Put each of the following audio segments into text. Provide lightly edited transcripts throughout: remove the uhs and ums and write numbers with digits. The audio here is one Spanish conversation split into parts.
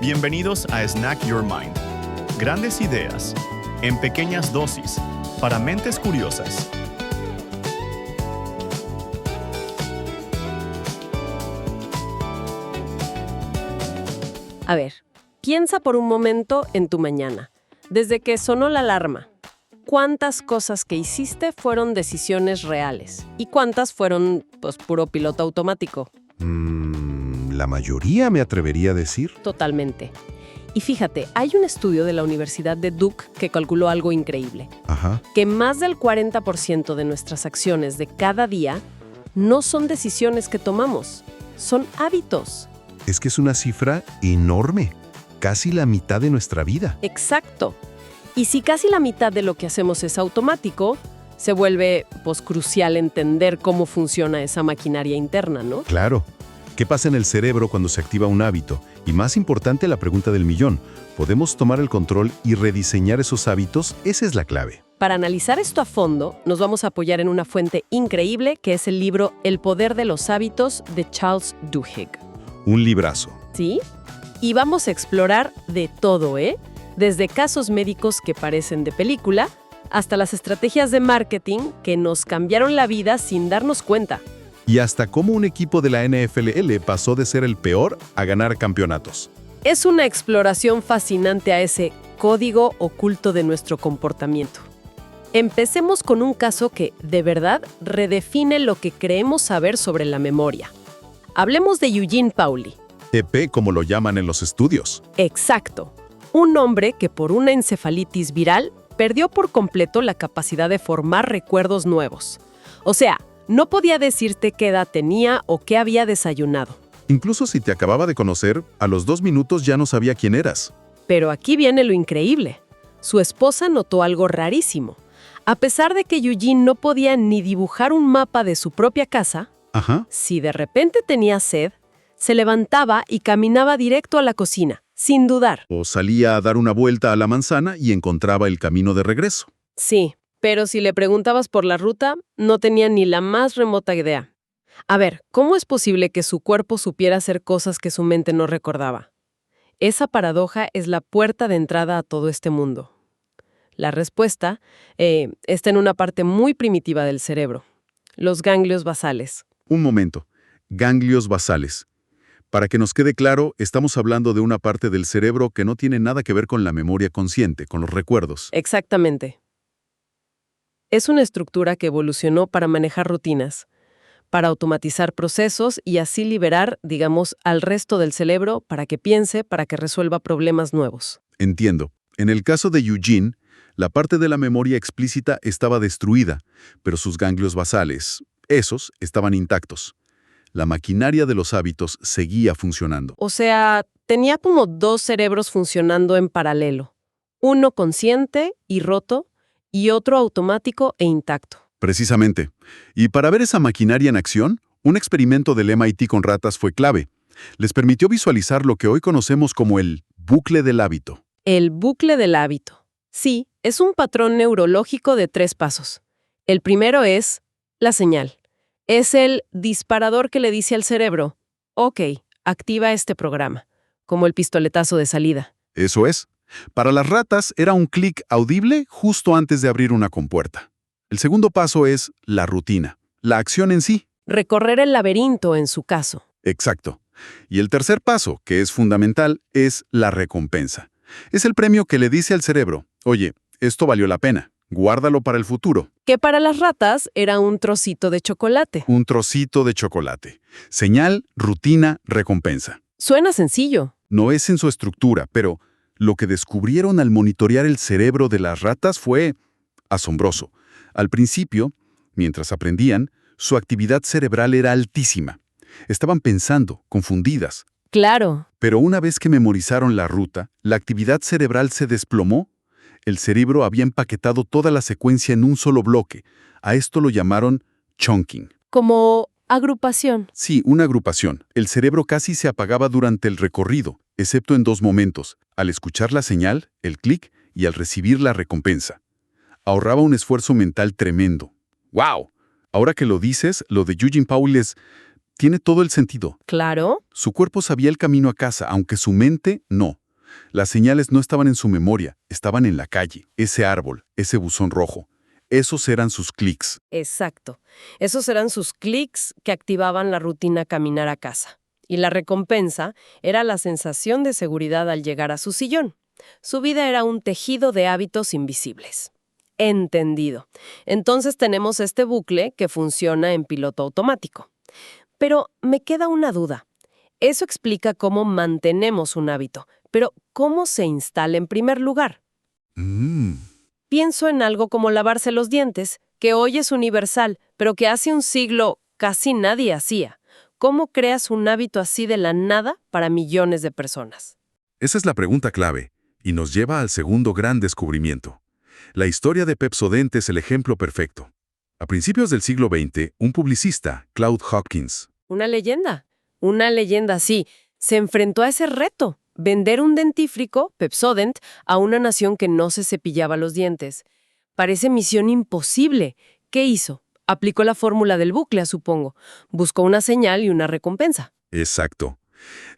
Bienvenidos a Snack Your Mind. Grandes ideas en pequeñas dosis para mentes curiosas. A ver, piensa por un momento en tu mañana. Desde que sonó la alarma, ¿cuántas cosas que hiciste fueron decisiones reales? ¿Y cuántas fueron, puro piloto automático? La mayoría, me atrevería a decir. Totalmente. Y fíjate, hay un estudio de la Universidad de Duke que calculó algo increíble. Ajá. Que más del 40% de nuestras acciones de cada día no son decisiones que tomamos, son hábitos. Es que es una cifra enorme. Casi la mitad de nuestra vida. Exacto. Y si casi la mitad de lo que hacemos es automático, se vuelve, crucial entender cómo funciona esa maquinaria interna, ¿no? Claro. ¿Qué pasa en el cerebro cuando se activa un hábito? Y más importante, la pregunta del millón. ¿Podemos tomar el control y rediseñar esos hábitos? Esa es la clave. Para analizar esto a fondo, nos vamos a apoyar en una fuente increíble que es el libro El poder de los hábitos de Charles Duhigg. Un librazo. ¿Sí? Y vamos a explorar de todo, Desde casos médicos que parecen de película, hasta las estrategias de marketing que nos cambiaron la vida sin darnos cuenta. Y hasta cómo un equipo de la NFL pasó de ser el peor a ganar campeonatos. Es una exploración fascinante a ese código oculto de nuestro comportamiento. Empecemos con un caso que, de verdad, redefine lo que creemos saber sobre la memoria. Hablemos de Eugene Pauly. EP, como lo llaman en los estudios. Exacto. Un hombre que por una encefalitis viral perdió por completo la capacidad de formar recuerdos nuevos. O sea, no podía decirte qué edad tenía o qué había desayunado. Incluso si te acababa de conocer, a los 2 minutos ya no sabía quién eras. Pero aquí viene lo increíble. Su esposa notó algo rarísimo. A pesar de que Eugene no podía ni dibujar un mapa de su propia casa, Ajá. si de repente tenía sed, se levantaba y caminaba directo a la cocina, sin dudar. O salía a dar una vuelta a la manzana y encontraba el camino de regreso. Sí, pero si le preguntabas por la ruta, no tenía ni la más remota idea. A ver, ¿cómo es posible que su cuerpo supiera hacer cosas que su mente no recordaba? Esa paradoja es la puerta de entrada a todo este mundo. La respuesta está en una parte muy primitiva del cerebro, los ganglios basales. Un momento. Ganglios basales. Para que nos quede claro, estamos hablando de una parte del cerebro que no tiene nada que ver con la memoria consciente, con los recuerdos. Exactamente. Es una estructura que evolucionó para manejar rutinas, para automatizar procesos y así liberar, al resto del cerebro para que piense, para que resuelva problemas nuevos. Entiendo. En el caso de Eugene, la parte de la memoria explícita estaba destruida, pero sus ganglios basales, esos, estaban intactos. La maquinaria de los hábitos seguía funcionando. O sea, tenía como 2 cerebros funcionando en paralelo. Uno consciente y roto, y otro automático e intacto. Precisamente. Y para ver esa maquinaria en acción, un experimento del MIT con ratas fue clave. Les permitió visualizar lo que hoy conocemos como el bucle del hábito. El bucle del hábito. Sí, es un patrón neurológico de 3 pasos. El primero es la señal. Es el disparador que le dice al cerebro, ok, activa este programa, como el pistoletazo de salida. Eso es. Para las ratas era un clic audible justo antes de abrir una compuerta. El segundo paso es la rutina, la acción en sí. Recorrer el laberinto en su caso. Exacto. Y el tercer paso, que es fundamental, es la recompensa. Es el premio que le dice al cerebro, oye, esto valió la pena, guárdalo para el futuro. Que para las ratas era un trocito de chocolate. Un trocito de chocolate. Señal, rutina, recompensa. Suena sencillo. No es en su estructura, pero lo que descubrieron al monitorear el cerebro de las ratas fue asombroso. Al principio, mientras aprendían, su actividad cerebral era altísima. Estaban pensando, confundidas. Claro. Pero una vez que memorizaron la ruta, la actividad cerebral se desplomó. El cerebro había empaquetado toda la secuencia en un solo bloque. A esto lo llamaron chunking. Como agrupación. Sí, una agrupación. El cerebro casi se apagaba durante el recorrido, excepto en 2 momentos, al escuchar la señal, el clic, y al recibir la recompensa. Ahorraba un esfuerzo mental tremendo. ¡Wow! Ahora que lo dices, lo de Eugene Pauly es Tiene todo el sentido. Claro. Su cuerpo sabía el camino a casa, aunque su mente no. Las señales no estaban en su memoria, estaban en la calle, ese árbol, ese buzón rojo. Esos eran sus clics. Exacto. Esos eran sus clics que activaban la rutina caminar a casa. Y la recompensa era la sensación de seguridad al llegar a su sillón. Su vida era un tejido de hábitos invisibles. Entendido. Entonces tenemos este bucle que funciona en piloto automático. Pero me queda una duda. Eso explica cómo mantenemos un hábito, pero ¿cómo se instala en primer lugar? Pienso en algo como lavarse los dientes, que hoy es universal, pero que hace un siglo casi nadie hacía. ¿Cómo creas un hábito así de la nada para millones de personas? Esa es la pregunta clave, y nos lleva al segundo gran descubrimiento. La historia de Pepsodent es el ejemplo perfecto. A principios del siglo XX, un publicista, Claude Hopkins. Una leyenda, sí. Se enfrentó a ese reto, vender un dentífrico, Pepsodent, a una nación que no se cepillaba los dientes. Parece misión imposible. ¿Qué hizo? Aplicó la fórmula del bucle, supongo. Buscó una señal y una recompensa. Exacto.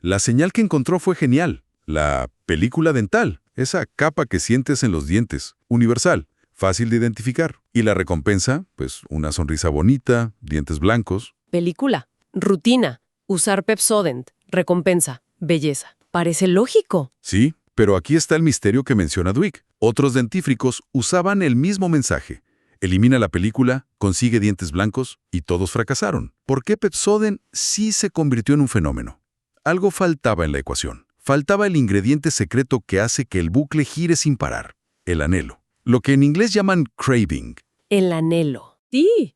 La señal que encontró fue genial. La película dental, esa capa que sientes en los dientes, universal, fácil de identificar. Y la recompensa, pues una sonrisa bonita, dientes blancos. Película, rutina, usar Pepsodent, recompensa, belleza. Parece lógico. Sí, pero aquí está el misterio que menciona Dweck. Otros dentífricos usaban el mismo mensaje. Elimina la película, consigue dientes blancos y todos fracasaron. ¿Por qué Pepsodent sí se convirtió en un fenómeno? Algo faltaba en la ecuación. Faltaba el ingrediente secreto que hace que el bucle gire sin parar. El anhelo. Lo que en inglés llaman craving. El anhelo. Sí.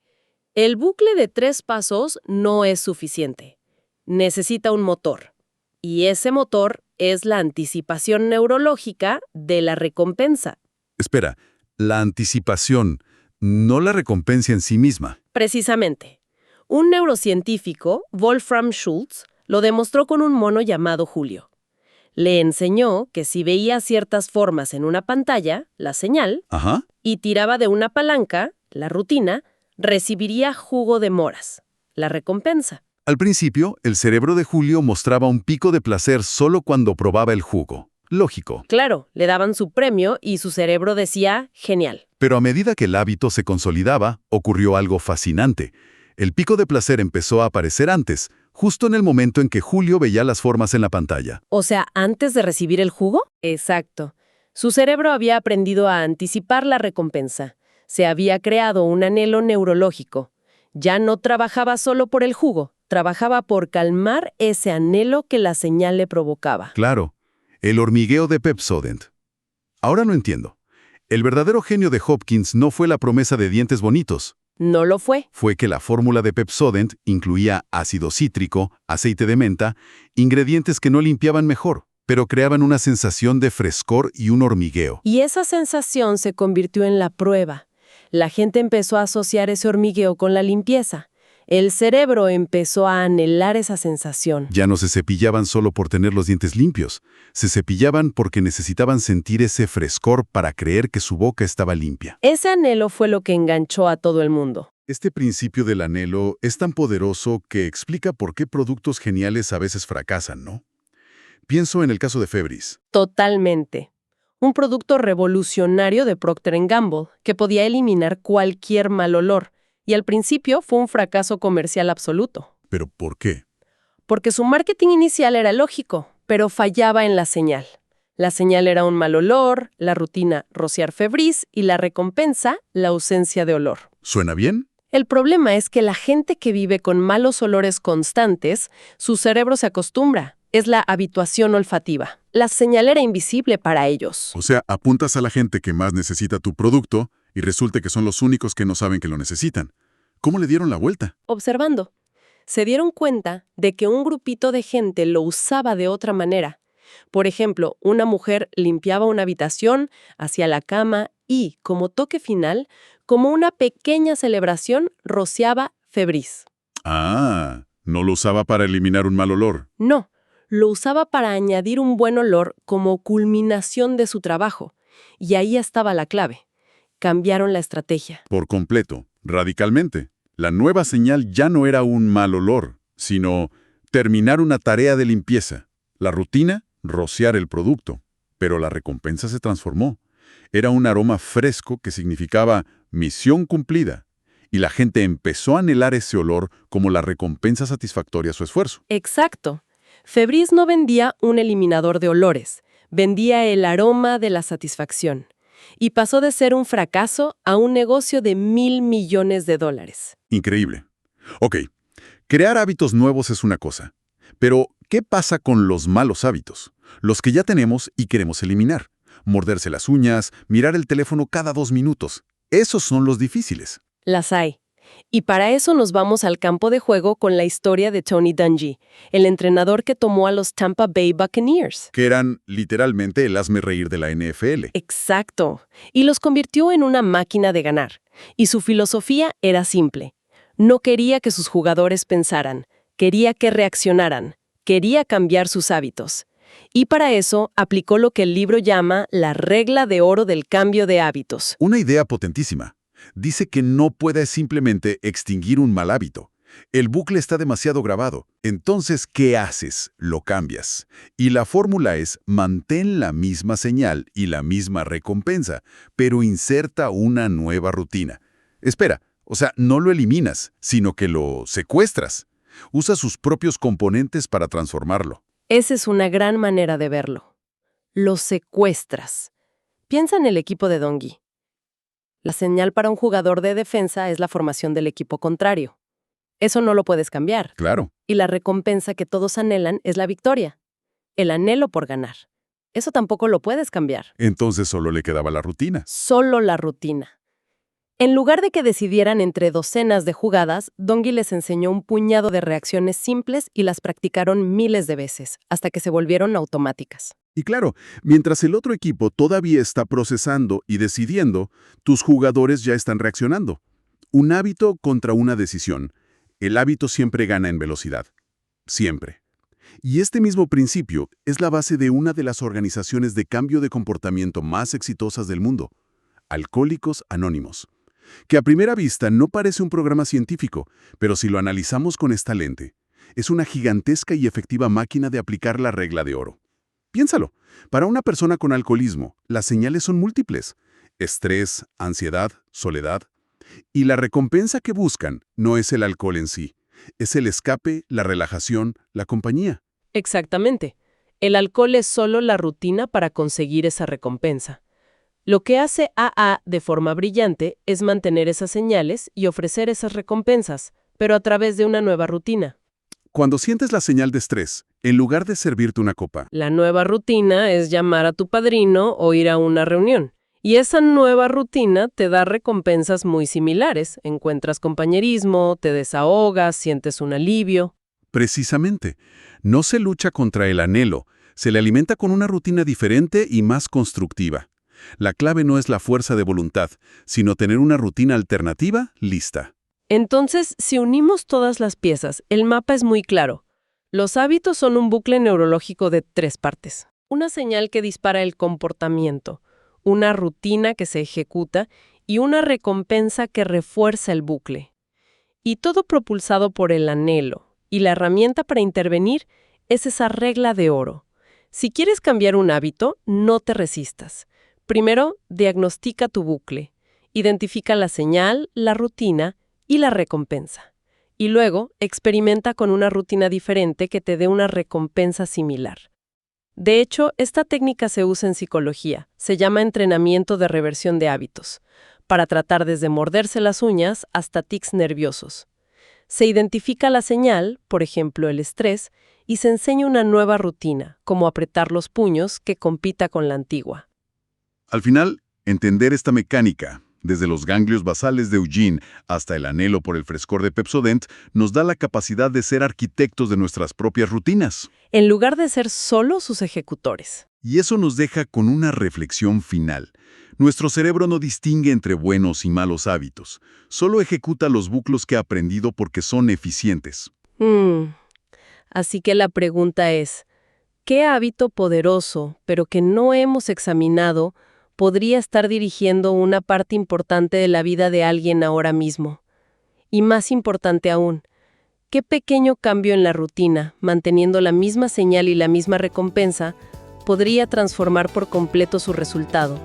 El bucle de 3 pasos no es suficiente. Necesita un motor. Y ese motor es la anticipación neurológica de la recompensa. Espera, la anticipación, no la recompensa en sí misma. Precisamente. Un neurocientífico, Wolfram Schultz, lo demostró con un mono llamado Julio. Le enseñó que si veía ciertas formas en una pantalla, la señal, Ajá. y tiraba de una palanca, la rutina, recibiría jugo de moras, la recompensa. Al principio, el cerebro de Julio mostraba un pico de placer solo cuando probaba el jugo. Lógico. Claro, le daban su premio y su cerebro decía, genial. Pero a medida que el hábito se consolidaba, ocurrió algo fascinante. El pico de placer empezó a aparecer antes, justo en el momento en que Julio veía las formas en la pantalla. O sea, ¿antes de recibir el jugo? Exacto. Su cerebro había aprendido a anticipar la recompensa. Se había creado un anhelo neurológico. Ya no trabajaba solo por el jugo, trabajaba por calmar ese anhelo que la señal le provocaba. Claro, el hormigueo de Pepsodent. Ahora lo entiendo. El verdadero genio de Hopkins no fue la promesa de dientes bonitos. No lo fue. Fue que la fórmula de Pepsodent incluía ácido cítrico, aceite de menta, ingredientes que no limpiaban mejor, pero creaban una sensación de frescor y un hormigueo. Y esa sensación se convirtió en la prueba. La gente empezó a asociar ese hormigueo con la limpieza. El cerebro empezó a anhelar esa sensación. Ya no se cepillaban solo por tener los dientes limpios, se cepillaban porque necesitaban sentir ese frescor para creer que su boca estaba limpia. Ese anhelo fue lo que enganchó a todo el mundo. Este principio del anhelo es tan poderoso que explica por qué productos geniales a veces fracasan, ¿no? Pienso en el caso de Febris. Totalmente. Un producto revolucionario de Procter & Gamble que podía eliminar cualquier mal olor. Y al principio fue un fracaso comercial absoluto. ¿Pero por qué? Porque su marketing inicial era lógico, pero fallaba en la señal. La señal era un mal olor, la rutina rociar Febris y la recompensa, la ausencia de olor. ¿Suena bien? El problema es que la gente que vive con malos olores constantes, su cerebro se acostumbra. Es la habituación olfativa. La señal era invisible para ellos. O sea, apuntas a la gente que más necesita tu producto y resulta que son los únicos que no saben que lo necesitan. ¿Cómo le dieron la vuelta? Observando. Se dieron cuenta de que un grupito de gente lo usaba de otra manera. Por ejemplo, una mujer limpiaba una habitación, hacía la cama y, como toque final, como una pequeña celebración, rociaba Febris. Ah, no lo usaba para eliminar un mal olor. No, lo usaba para añadir un buen olor como culminación de su trabajo. Y ahí estaba la clave. Cambiaron la estrategia. Por completo, radicalmente. La nueva señal ya no era un mal olor, sino terminar una tarea de limpieza. La rutina, rociar el producto. Pero la recompensa se transformó. Era un aroma fresco que significaba misión cumplida. Y la gente empezó a anhelar ese olor como la recompensa satisfactoria a su esfuerzo. Exacto. Febreze no vendía un eliminador de olores, vendía el aroma de la satisfacción. Y pasó de ser un fracaso a un negocio de $1.000 millones. Increíble. Ok, crear hábitos nuevos es una cosa. Pero, ¿qué pasa con los malos hábitos? Los que ya tenemos y queremos eliminar. Morderse las uñas, mirar el teléfono cada 2 minutos. Esos son los difíciles. Las hay. Y para eso nos vamos al campo de juego con la historia de Tony Dungy, el entrenador que tomó a los Tampa Bay Buccaneers. Que eran literalmente el hazme-reír de la NFL. Exacto. Y los convirtió en una máquina de ganar. Y su filosofía era simple. No quería que sus jugadores pensaran, quería que reaccionaran, quería cambiar sus hábitos. Y para eso aplicó lo que el libro llama la regla de oro del cambio de hábitos. Una idea potentísima. Dice que no puedes simplemente extinguir un mal hábito. El bucle está demasiado grabado. Entonces, ¿qué haces? Lo cambias. Y la fórmula es mantén la misma señal y la misma recompensa, pero inserta una nueva rutina. Espera, no lo eliminas, sino que lo secuestras. Usa sus propios componentes para transformarlo. Esa es una gran manera de verlo. Lo secuestras. Piensa en el equipo de Dungy. La señal para un jugador de defensa es la formación del equipo contrario. Eso no lo puedes cambiar. Claro. Y la recompensa que todos anhelan es la victoria. El anhelo por ganar. Eso tampoco lo puedes cambiar. Entonces solo le quedaba la rutina. Solo la rutina. En lugar de que decidieran entre docenas de jugadas, Dungy les enseñó un puñado de reacciones simples y las practicaron miles de veces, hasta que se volvieron automáticas. Y claro, mientras el otro equipo todavía está procesando y decidiendo, tus jugadores ya están reaccionando. Un hábito contra una decisión. El hábito siempre gana en velocidad. Siempre. Y este mismo principio es la base de una de las organizaciones de cambio de comportamiento más exitosas del mundo, Alcohólicos Anónimos, que a primera vista no parece un programa científico, pero si lo analizamos con esta lente, es una gigantesca y efectiva máquina de aplicar la regla de oro. Piénsalo, para una persona con alcoholismo, las señales son múltiples: estrés, ansiedad, soledad. Y la recompensa que buscan no es el alcohol en sí, es el escape, la relajación, la compañía. Exactamente. El alcohol es solo la rutina para conseguir esa recompensa. Lo que hace AA de forma brillante es mantener esas señales y ofrecer esas recompensas, pero a través de una nueva rutina. Cuando sientes la señal de estrés, en lugar de servirte una copa, La nueva rutina es llamar a tu padrino o ir a una reunión. Y esa nueva rutina te da recompensas muy similares. Encuentras compañerismo, te desahogas, sientes un alivio. precisamente, no se lucha contra el anhelo, se le alimenta con una rutina diferente y más constructiva. La clave no es la fuerza de voluntad, sino tener una rutina alternativa lista. Entonces, si unimos todas las piezas, el mapa es muy claro. Los hábitos son un bucle neurológico de 3 partes. Una señal que dispara el comportamiento, una rutina que se ejecuta y una recompensa que refuerza el bucle. Y todo propulsado por el anhelo. Y la herramienta para intervenir es esa regla de oro. Si quieres cambiar un hábito, no te resistas. Primero, diagnostica tu bucle. Identifica la señal, la rutina y la recompensa. Y luego, experimenta con una rutina diferente que te dé una recompensa similar. De hecho, esta técnica se usa en psicología. Se llama entrenamiento de reversión de hábitos, para tratar desde morderse las uñas hasta tics nerviosos. Se identifica la señal, por ejemplo el estrés, y se enseña una nueva rutina, como apretar los puños, que compita con la antigua. Al final, entender esta mecánica, desde los ganglios basales de Eugene hasta el anhelo por el frescor de Pepsodent, nos da la capacidad de ser arquitectos de nuestras propias rutinas. En lugar de ser solo sus ejecutores. Y eso nos deja con una reflexión final. Nuestro cerebro no distingue entre buenos y malos hábitos. Solo ejecuta los buclos que ha aprendido porque son eficientes. Así que la pregunta es, ¿qué hábito poderoso, pero que no hemos examinado, podría estar dirigiendo una parte importante de la vida de alguien ahora mismo? Y más importante aún, ¿Qué pequeño cambio en la rutina, manteniendo la misma señal y la misma recompensa, podría transformar por completo su resultado?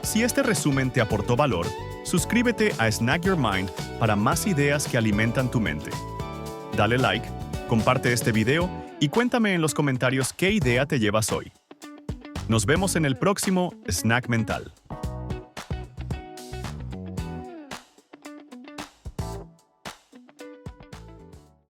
Si este resumen te aportó valor, suscríbete a Snack Your Mind para más ideas que alimentan tu mente. Dale like, comparte este video y cuéntame en los comentarios qué idea te llevas hoy. Nos vemos en el próximo Snack Mental.